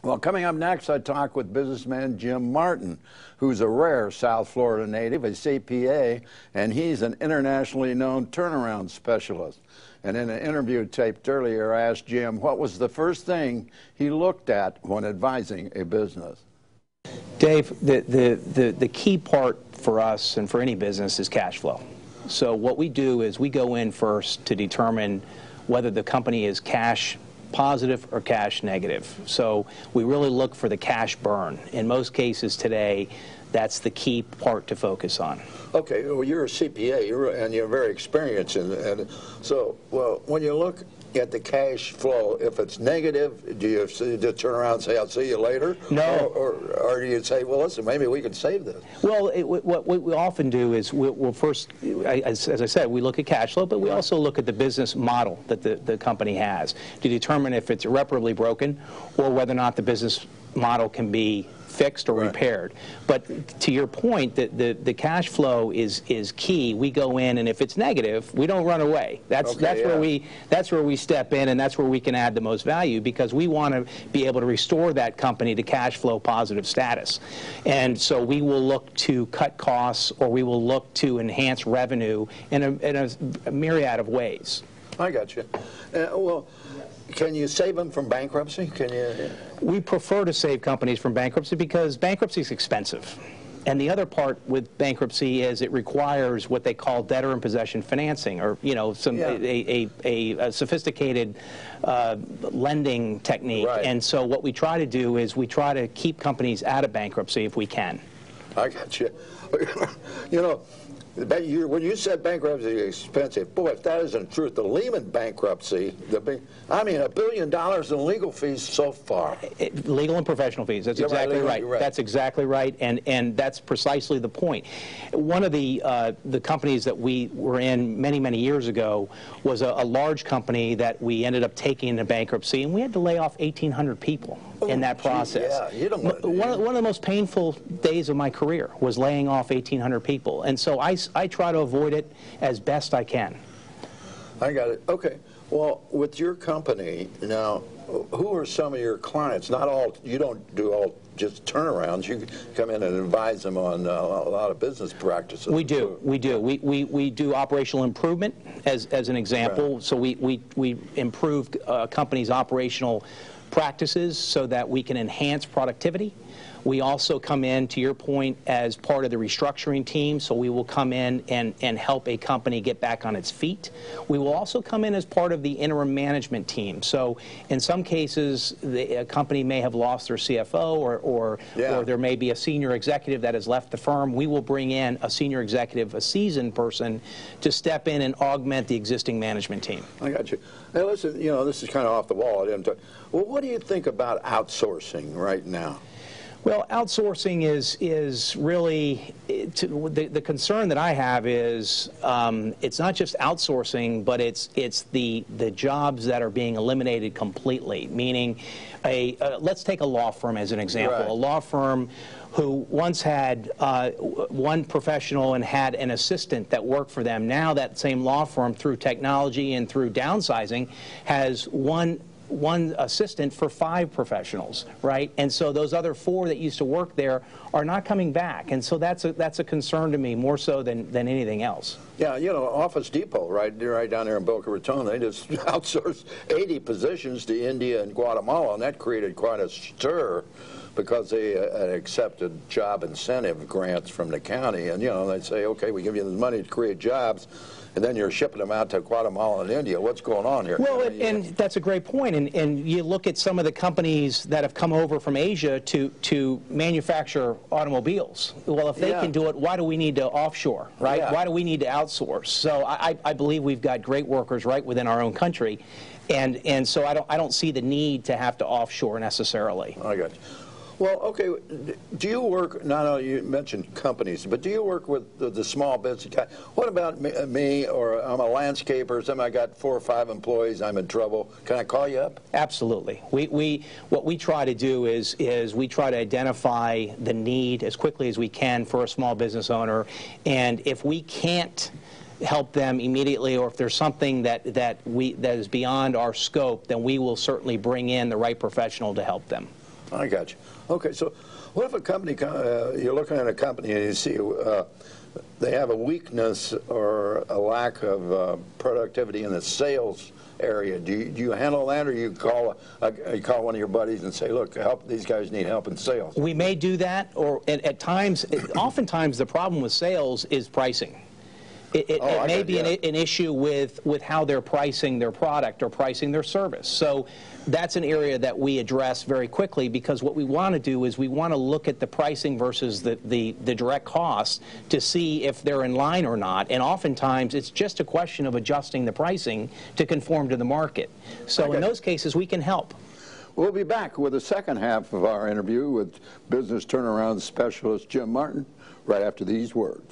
Well, coming up next, I talk with businessman Jim Martin, who's a rare South Florida native, a CPA, and he's an internationally known turnaround specialist. And in an interview taped earlier, I asked Jim what was the first thing he looked at when advising a business. Dave, the key part for us and for any business is cash flow. So what we do is we go in first to determine whether the company is cash positive or cash negative. So we really look for the cash burn. In most cases today, that's the key part to focus on. Okay, well, you're a CPA, and you're very experienced and so, well, when you look at the cash flow, if it's negative, do you just turn around and say, I'll see you later? No. Or do you say, well, listen, maybe we can save this? Well, what we often do is we'll first, as I said, we look at cash flow, but we also look at the business model that the company has to determine if it's irreparably broken or whether or not the business model can be fixed or repaired. But to your point, the cash flow is key. We go in, and if it's negative, we don't run away. That's where we step in, and that's where we can add the most value, because we want to be able to restore that company to cash flow positive status. And so we will look to cut costs, or we will look to enhance revenue in a myriad of ways. I got you. Well, can you save them from bankruptcy? Can you? We prefer to save companies from bankruptcy because bankruptcy is expensive. And the other part with bankruptcy is it requires what they call debtor in possession financing, or a sophisticated lending technique. Right. And so what we try to do is we try to keep companies out of bankruptcy if we can. I got you. You know, when you said bankruptcy is expensive, boy, if that isn't true, the Lehman bankruptcy, I mean, $1 billion in legal fees so far. Legal and professional fees. That's exactly right. That's exactly right, and that's precisely the point. One of the companies that we were in many years ago was a large company that we ended up taking into bankruptcy, and we had to lay off 1,800 people in that process. Yeah, you don't want to, one of the most painful days of my career was laying off 1,800 people, and so I try to avoid it as best I can. I got it. Okay. Well, with your company now, who are some of your clients? Not all. You don't do all just turnarounds. You come in and advise them on a lot of business practices. We do. We do. We do operational improvement as an example. Right. So we improve companies' operational practices so that we can enhance productivity. We also come in, to your point, as part of the restructuring team, so we will come in and help a company get back on its feet. We will also come in as part of the interim management team. So in some cases, a company may have lost their CFO or there may be a senior executive that has left the firm. We will bring in a senior executive, a seasoned person, to step in and augment the existing management team. I got you. Now listen, you know, this is kind of off the wall. Well, what do you think about outsourcing right now? Well, outsourcing is really, the concern that I have is it's not just outsourcing, but it's the jobs that are being eliminated completely. Meaning, let's take a law firm as an example. Right. A law firm who once had one professional and had an assistant that worked for them. Now that same law firm, through technology and through downsizing, has one assistant for 5 professionals, right? And so those other 4 that used to work there are not coming back, and so that's a concern to me, more so than anything else. Yeah, you know, Office Depot, right down there in Boca Raton, they just outsourced 80 positions to India and Guatemala, and that created quite a stir because they accepted job incentive grants from the county, and you know, they'd say, okay, we give you the money to create jobs, and then you're shipping them out to Guatemala and India. What's going on here? Well, and that's a great point. And you look at some of the companies that have come over from Asia to manufacture automobiles. Well, if they can do it, why do we need to offshore, right? Yeah. Why do we need to outsource? So I believe we've got great workers right within our own country, and so I don't see the need to have to offshore necessarily. I got you. Well, okay, do you work, not only you mentioned companies, but do you work with the small business guy? What about me, or I'm a landscaper, I got 4 or 5 employees, I'm in trouble, can I call you up? Absolutely. What we try to do is we try to identify the need as quickly as we can for a small business owner, and if we can't help them immediately, or if there's something that is beyond our scope, then we will certainly bring in the right professional to help them. I got you. Okay, so what if a company, you're looking at a company and you see they have a weakness or a lack of productivity in the sales area? Do you handle that, or you call one of your buddies and say, look, these guys need help in sales? We may do that, or at times, oftentimes the problem with sales is pricing. It may be an issue with how they're pricing their product or pricing their service. So that's an area that we address very quickly, because what we want to do is we want to look at the pricing versus the direct costs to see if they're in line or not. And oftentimes it's just a question of adjusting the pricing to conform to the market. So in those cases, we can help. We'll be back with the second half of our interview with business turnaround specialist Jim Martin right after these words.